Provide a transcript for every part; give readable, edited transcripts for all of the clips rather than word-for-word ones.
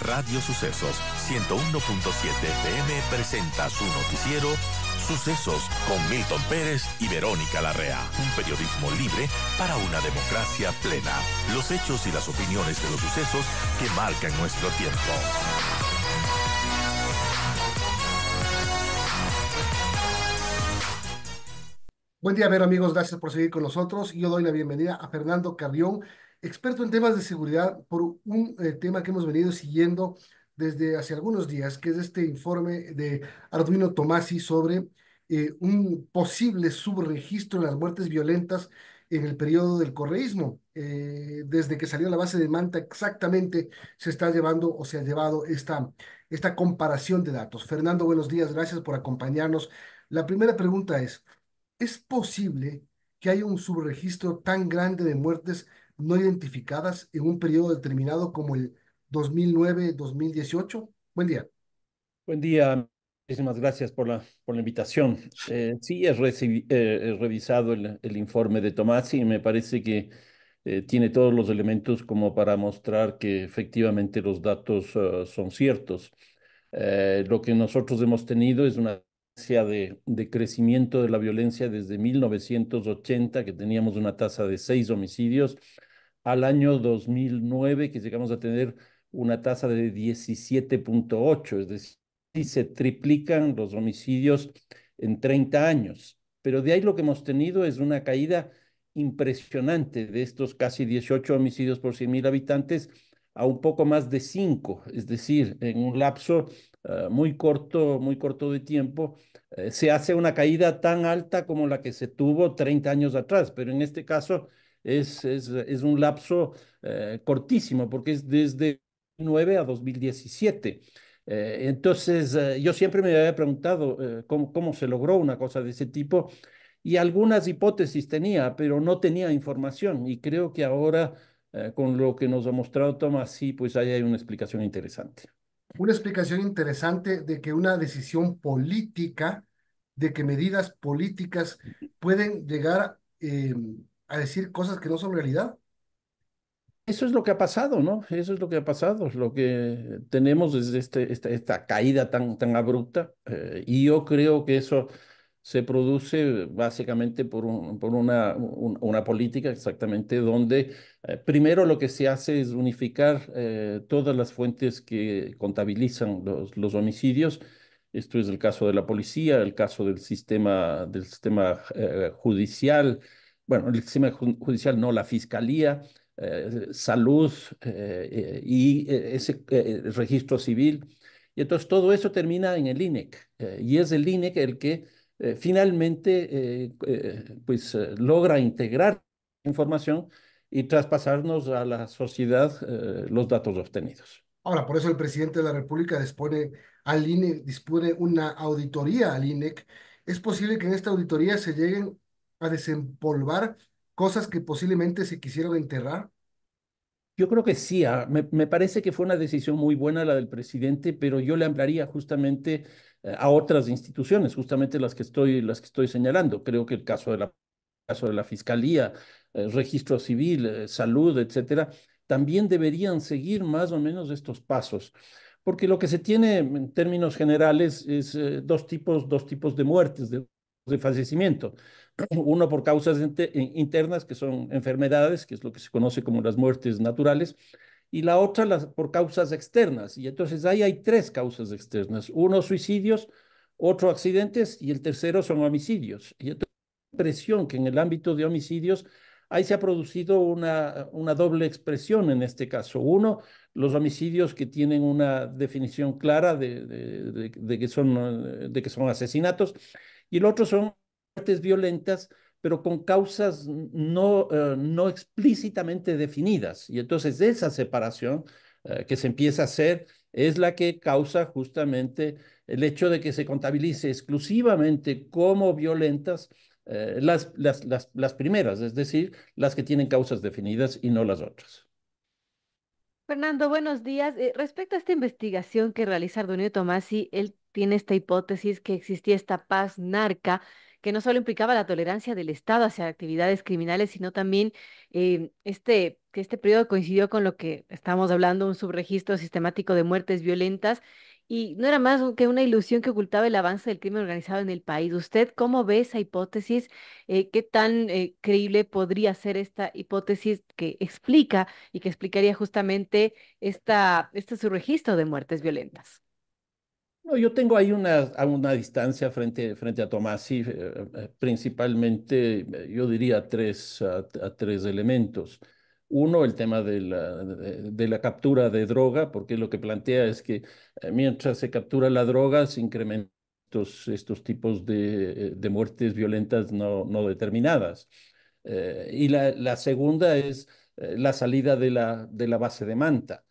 Radio Sucesos 101.7 FM presenta su noticiero Sucesos con Milton Pérez y Verónica Larrea. Un periodismo libre para una democracia plena. Los hechos y las opiniones de los sucesos que marcan nuestro tiempo. Buen día, Vero, amigos. Gracias por seguir con nosotros. Yo doy la bienvenida a Fernando Carrión, experto en temas de seguridad, por un tema que hemos venido siguiendo desde hace algunos días, que es este informe de Arduino Tomasi sobre un posible subregistro en las muertes violentas en el periodo del correísmo. Desde que salió la base de Manta, exactamente se está llevando o se ha llevado esta comparación de datos. Fernando, buenos días. Gracias por acompañarnos. La primera pregunta es: ¿es posible que haya un subregistro tan grande de muertes no identificadas en un periodo determinado como el 2009-2018? Buen día. Buen día, muchísimas gracias por la invitación. Sí, he revisado el informe de Tomás y me parece que tiene todos los elementos como para mostrar que efectivamente los datos son ciertos. Lo que nosotros hemos tenido es una tendencia de crecimiento de la violencia desde 1980, que teníamos una tasa de 6 homicidios, al año 2009, que llegamos a tener una tasa de 17,8, es decir, y se triplican los homicidios en 30 años. Pero de ahí lo que hemos tenido es una caída impresionante de estos casi 18 homicidios por 100.000 habitantes a un poco más de 5, es decir, en un lapso muy corto de tiempo, se hace una caída tan alta como la que se tuvo 30 años atrás, pero en este caso es un lapso cortísimo porque es desde 2009 a 2017. Entonces, yo siempre me había preguntado cómo se logró una cosa de ese tipo y algunas hipótesis tenía, pero no tenía información. Y creo que ahora, con lo que nos ha mostrado Tomás, sí, pues ahí hay una explicación interesante. Una explicación interesante de que una decisión política, de que medidas políticas pueden llegar a decir cosas que no son realidad. Eso es lo que ha pasado, ¿no? Eso es lo que ha pasado. Lo que tenemos es esta caída tan abrupta. Y yo creo que eso se produce básicamente por una política exactamente donde primero lo que se hace es unificar todas las fuentes que contabilizan los homicidios. Esto es el caso de la policía, el caso del sistema judicial. Bueno, el sistema judicial no, la fiscalía, salud y ese registro civil. Y entonces todo eso termina en el INEC. Y es el INEC el que finalmente pues, logra integrar información y traspasarnos a la sociedad los datos obtenidos. Ahora, por eso el presidente de la República dispone una auditoría al INEC. Es posible que en esta auditoría se lleguen a desempolvar cosas que posiblemente se quisieron enterrar. Yo creo que sí, me parece que fue una decisión muy buena la del presidente, pero yo le ampliaría justamente a otras instituciones, justamente las que estoy señalando. Creo que el caso de la Fiscalía, Registro Civil, Salud, etcétera, también deberían seguir más o menos estos pasos, porque lo que se tiene en términos generales es dos tipos de muertes, de fallecimiento. Uno por causas internas, que son enfermedades, que es lo que se conoce como las muertes naturales, y la otra por causas externas. Y entonces ahí hay tres causas externas: uno suicidios, otro accidentes y el tercero son homicidios. Y entonces presión que en el ámbito de homicidios ahí se ha producido una doble expresión en este caso. Uno, los homicidios que tienen una definición clara de que son asesinatos, y el otro son muertes violentas, pero con causas no explícitamente definidas. Y entonces esa separación que se empieza a hacer es la que causa justamente el hecho de que se contabilice exclusivamente como violentas las primeras, es decir, las que tienen causas definidas y no las otras. Fernando, buenos días. Respecto a esta investigación que realiza Ardonio Tomasi, él tiene esta hipótesis que existía esta paz narca que no solo implicaba la tolerancia del Estado hacia actividades criminales, sino también que este periodo coincidió con lo que estamos hablando, un subregistro sistemático de muertes violentas, y no era más que una ilusión que ocultaba el avance del crimen organizado en el país. ¿Usted cómo ve esa hipótesis? ¿Qué tan creíble podría ser esta hipótesis que explica y que explicaría justamente este subregistro de muertes violentas? No, yo tengo ahí a una distancia frente a Tomasi, principalmente, yo diría a tres elementos. Uno, el tema de la captura de droga, porque lo que plantea es que mientras se captura la droga, se incrementan estos tipos de muertes violentas no determinadas. Y la segunda es la salida de la base de Manta.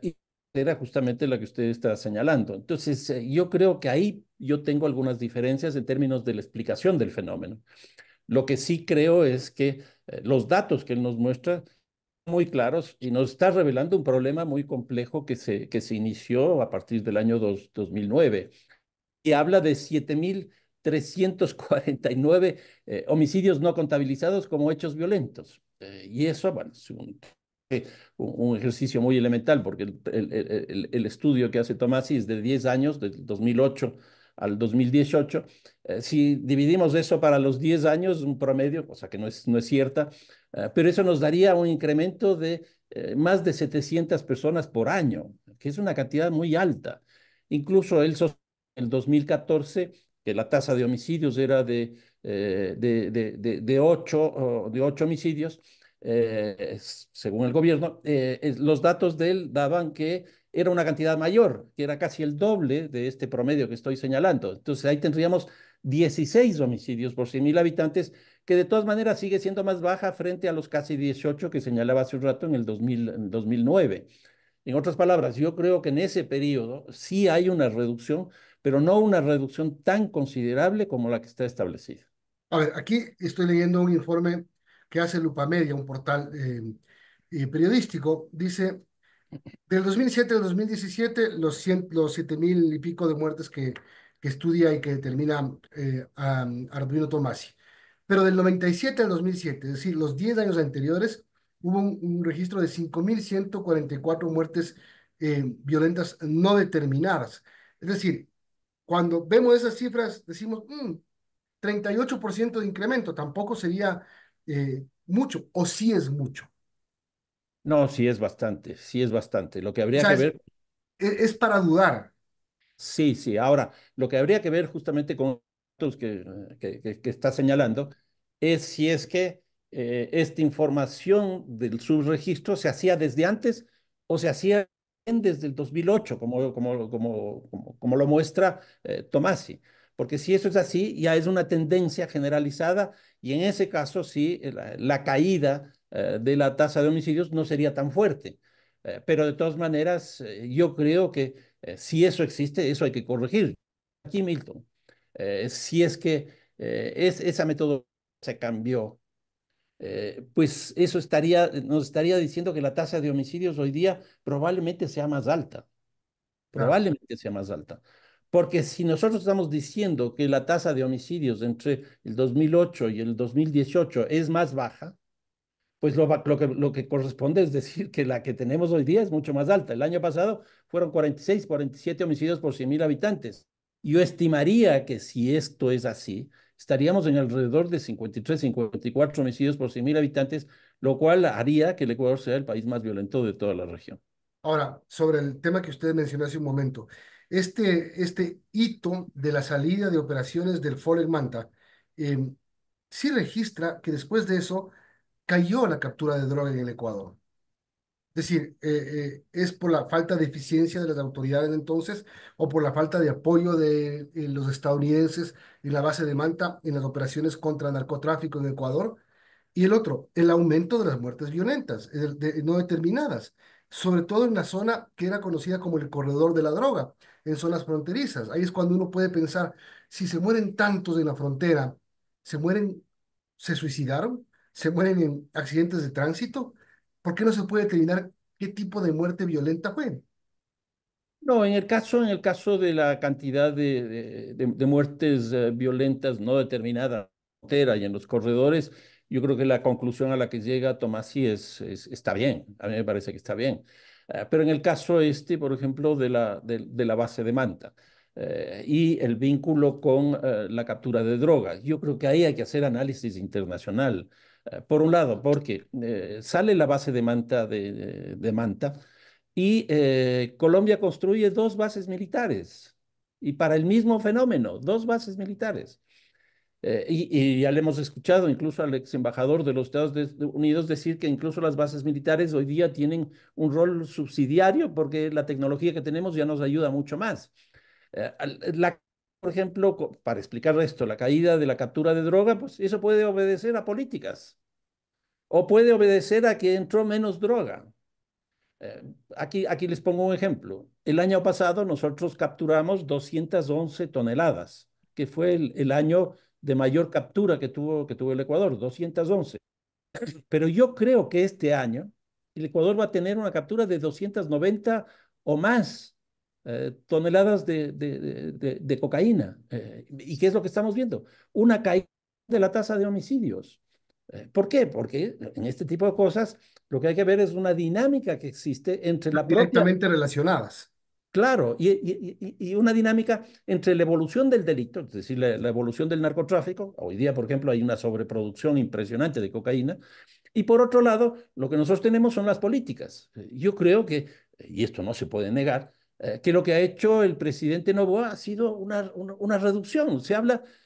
Y era justamente la que usted está señalando. Entonces, yo creo que ahí yo tengo algunas diferencias en términos de la explicación del fenómeno. Lo que sí creo es que los datos que él nos muestra son muy claros y nos está revelando un problema muy complejo que se inició a partir del año 2009 y habla de 7.349 homicidios no contabilizados como hechos violentos. Y eso, bueno, es un ejercicio muy elemental, porque el estudio que hace Tomasi es de 10 años, del 2008 al 2018. Si dividimos eso para los 10 años, un promedio, cosa que no es cierta, pero eso nos daría un incremento de más de 700 personas por año, que es una cantidad muy alta. Incluso él sostiene en el 2014 que la tasa de homicidios era de 8 homicidios, según el gobierno. Los datos de él daban que era una cantidad mayor, que era casi el doble de este promedio que estoy señalando. Entonces ahí tendríamos 16 homicidios por 100.000 habitantes, que de todas maneras sigue siendo más baja frente a los casi 18 que señalaba hace un rato en el 2009. En otras palabras, yo creo que en ese periodo sí hay una reducción, pero no una reducción tan considerable como la que está establecida. A ver, aquí estoy leyendo un informe que hace Lupamedia, un portal periodístico. Dice, del 2007 al 2017, los 7.000 y pico de muertes que estudia y que determina Arduino Tomasi. Pero del 97 al 2007, es decir, los 10 años anteriores, hubo un registro de 5.144 muertes violentas no determinadas. Es decir, cuando vemos esas cifras, decimos, 38% de incremento, tampoco sería mucho, o sí es mucho. No, sí es bastante, sí es bastante. Lo que O habría sea, que ver. es para dudar. Sí, sí. Ahora, lo que habría que ver justamente con los que está señalando es si es que esta información del subregistro se hacía desde antes o se hacía desde el 2008, como lo muestra Tomasi. Porque si eso es así, ya es una tendencia generalizada y en ese caso sí, la caída de la tasa de homicidios no sería tan fuerte. Pero de todas maneras, yo creo que si eso existe, eso hay que corregir. Aquí, Milton, si es que esa metodología se cambió, pues eso nos estaría diciendo que la tasa de homicidios hoy día probablemente sea más alta, Claro. probablemente sea más alta. Porque si nosotros estamos diciendo que la tasa de homicidios entre el 2008 y el 2018 es más baja, pues lo que corresponde es decir que la que tenemos hoy día es mucho más alta. El año pasado fueron 46, 47 homicidios por 100.000 habitantes. Yo estimaría que si esto es así, estaríamos en alrededor de 53, 54 homicidios por 100.000 habitantes, lo cual haría que el Ecuador sea el país más violento de toda la región. Ahora, sobre el tema que usted mencionó hace un momento, este hito de la salida de operaciones del Foler Manta, eh, sí registra que después de eso cayó la captura de droga en el Ecuador. Es decir, ¿es por la falta de eficiencia de las autoridades entonces o por la falta de apoyo de los estadounidenses en la base de Manta en las operaciones contra narcotráfico en Ecuador? Y el otro, el aumento de las muertes violentas, no determinadas, sobre todo en la zona que era conocida como el corredor de la droga, en zonas fronterizas. Ahí es cuando uno puede pensar, si se mueren tantos en la frontera, ¿se mueren, se suicidaron? ¿Se mueren en accidentes de tránsito? ¿Por qué no se puede determinar qué tipo de muerte violenta fue? No, en el caso de la cantidad de muertes violentas no determinadas en la frontera y en los corredores, yo creo que la conclusión a la que llega Tomasi está bien. A mí me parece que está bien. Pero en el caso este, por ejemplo, de la base de Manta y el vínculo con la captura de drogas, yo creo que ahí hay que hacer análisis internacional. Por un lado, porque sale la base de Manta de Manta y Colombia construye dos bases militares y para el mismo fenómeno, dos bases militares. Y ya le hemos escuchado incluso al ex embajador de los Unidos decir que incluso las bases militares hoy día tienen un rol subsidiario porque la tecnología que tenemos ya nos ayuda mucho más. Por ejemplo, para explicar esto, la caída de la captura de droga, pues eso puede obedecer a políticas o puede obedecer a que entró menos droga. Eh, aquí les pongo un ejemplo. El año pasado nosotros capturamos 211 toneladas, que fue el año de mayor captura que tuvo el Ecuador, 211. Pero yo creo que este año el Ecuador va a tener una captura de 290 o más toneladas de cocaína. ¿Y qué es lo que estamos viendo? Una caída de la tasa de homicidios. ¿Por qué? Porque en este tipo de cosas lo que hay que ver es una dinámica que existe entre la propia. Directamente relacionadas. Claro, y una dinámica entre la evolución del delito, es decir, la evolución del narcotráfico. Hoy día, por ejemplo, hay una sobreproducción impresionante de cocaína. Y por otro lado, lo que nosotros tenemos son las políticas. Yo creo que, y esto no se puede negar, que lo que ha hecho el presidente Noboa ha sido una reducción.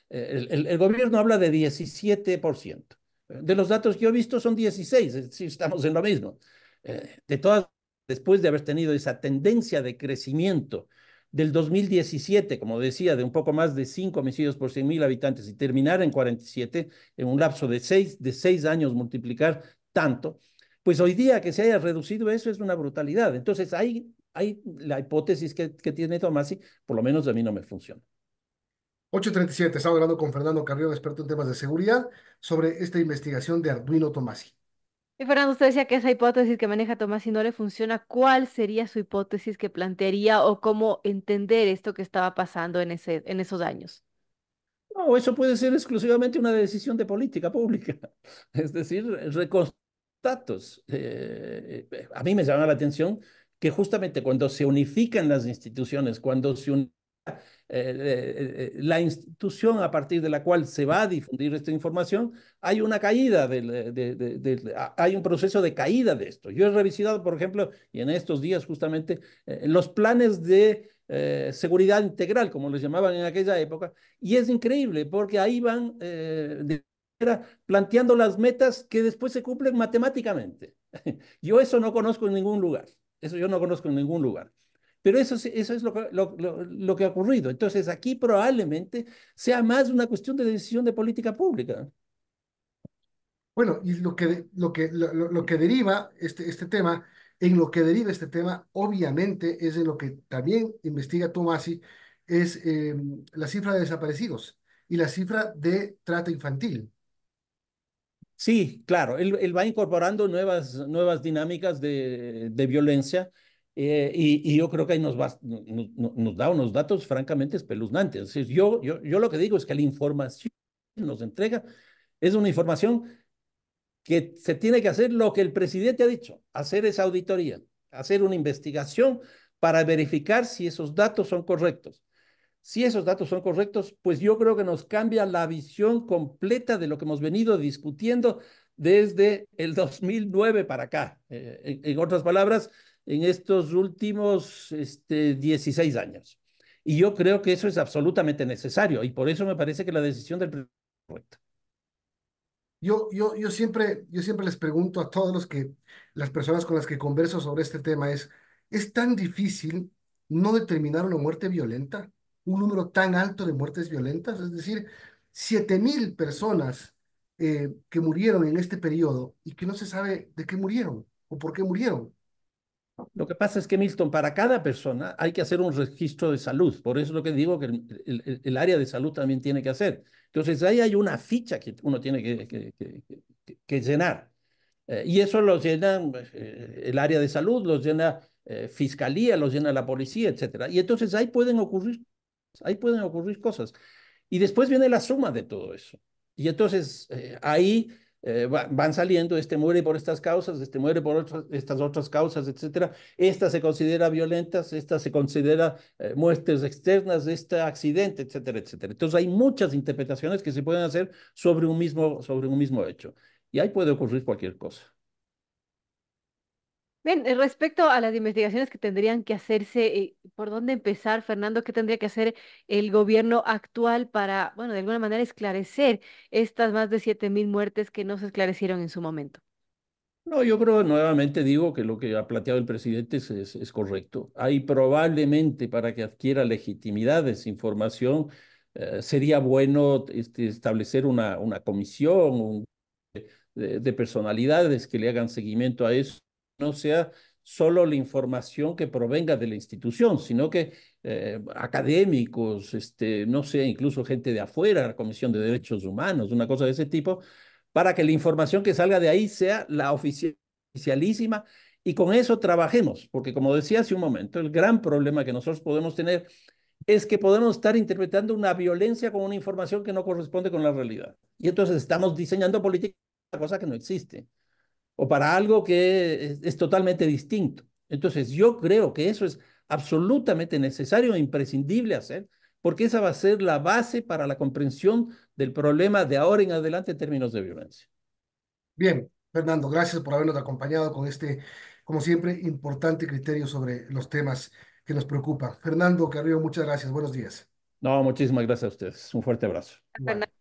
El gobierno habla de 17%. De los datos que yo he visto son 16, es decir, estamos en lo mismo. De todas, después de haber tenido esa tendencia de crecimiento del 2017, como decía, de un poco más de 5 homicidios por 100.000 habitantes y terminar en 47, en un lapso de seis años multiplicar tanto, pues hoy día que se haya reducido eso es una brutalidad. Entonces, hay la hipótesis que tiene Tomasi, por lo menos a mí no me funciona. 8:37, estaba hablando con Fernando Carrión, experto en temas de seguridad, sobre esta investigación de Arduino Tomasi. Y Fernando, usted decía que esa hipótesis que maneja Tomás si no le funciona, ¿cuál sería su hipótesis que plantearía o cómo entender esto que estaba pasando en esos años? No, eso puede ser exclusivamente una decisión de política pública, es decir, reconstruir datos. A mí me llama la atención que justamente cuando se unifican las instituciones, cuando se la institución a partir de la cual se va a difundir esta información, hay una caída, hay un proceso de caída de esto. Yo he revisado, por ejemplo, y en estos días justamente, los planes de seguridad integral, como les llamaban en aquella época, y es increíble porque ahí van planteando las metas que después se cumplen matemáticamente. Yo eso no conozco en ningún lugar. Eso yo no conozco en ningún lugar. Pero eso es lo que ha ocurrido. Entonces, aquí probablemente sea más una cuestión de decisión de política pública. Bueno, y lo que deriva este tema, en lo que deriva este tema, obviamente, es en lo que también investiga Tomasi, es la cifra de desaparecidos y la cifra de trata infantil. Sí, claro, él va incorporando nuevas dinámicas de violencia y yo creo que ahí nos da unos datos francamente espeluznantes. Es decir, yo lo que digo es que la información que nos entrega es una información que se tiene que hacer lo que el presidente ha dicho, hacer esa auditoría, hacer una investigación para verificar si esos datos son correctos. Si esos datos son correctos, pues yo creo que nos cambia la visión completa de lo que hemos venido discutiendo desde el 2009 para acá. En otras palabras, en estos últimos 16 años. Y yo creo que eso es absolutamente necesario y por eso me parece que la decisión del presidente es correcta. Yo siempre les pregunto a todos las personas con las que converso sobre este tema ¿es tan difícil no determinar una muerte violenta? Un número tan alto de muertes violentas, es decir, 7.000 personas que murieron en este periodo y que no se sabe de qué murieron o por qué murieron. Lo que pasa es que, Milton, para cada persona hay que hacer un registro de salud. Por eso es lo que digo que el área de salud también tiene que hacer. Entonces, ahí hay una ficha que uno tiene que llenar. Y eso lo llena el área de salud, lo llena fiscalía, los llena la policía, etcétera. Y entonces ahí pueden ocurrir cosas. Y después viene la suma de todo eso. Y entonces ahí van saliendo, este muere por estas causas, este muere por estas otras causas, etcétera. Esta se considera violentas, esta se considera muertes externas de este accidente, etcétera, etcétera. Entonces hay muchas interpretaciones que se pueden hacer sobre un mismo hecho. Y ahí puede ocurrir cualquier cosa. Bien, respecto a las investigaciones que tendrían que hacerse, ¿por dónde empezar, Fernando? ¿Qué tendría que hacer el gobierno actual para, bueno, de alguna manera esclarecer estas más de 7.000 muertes que no se esclarecieron en su momento? No, yo creo, nuevamente digo que lo que ha planteado el presidente es correcto. Hay probablemente para que adquiera legitimidad esa información, sería bueno establecer una comisión de personalidades que le hagan seguimiento a eso, no sea solo la información que provenga de la institución, sino que académicos, no sé, incluso gente de afuera, la Comisión de Derechos Humanos, una cosa de ese tipo, para que la información que salga de ahí sea la oficialísima y con eso trabajemos, porque como decía hace un momento, el gran problema que nosotros podemos tener es que podemos estar interpretando una violencia con una información que no corresponde con la realidad. Y entonces estamos diseñando política para una cosa que no existe o para algo que es totalmente distinto. Entonces yo creo que eso es absolutamente necesario e imprescindible hacer, porque esa va a ser la base para la comprensión del problema de ahora en adelante en términos de violencia. Bien, Fernando, gracias por habernos acompañado con este, como siempre, importante criterio sobre los temas que nos preocupan. Fernando Carrillo, muchas gracias. Buenos días. No, muchísimas gracias a ustedes. Un fuerte abrazo. Igual.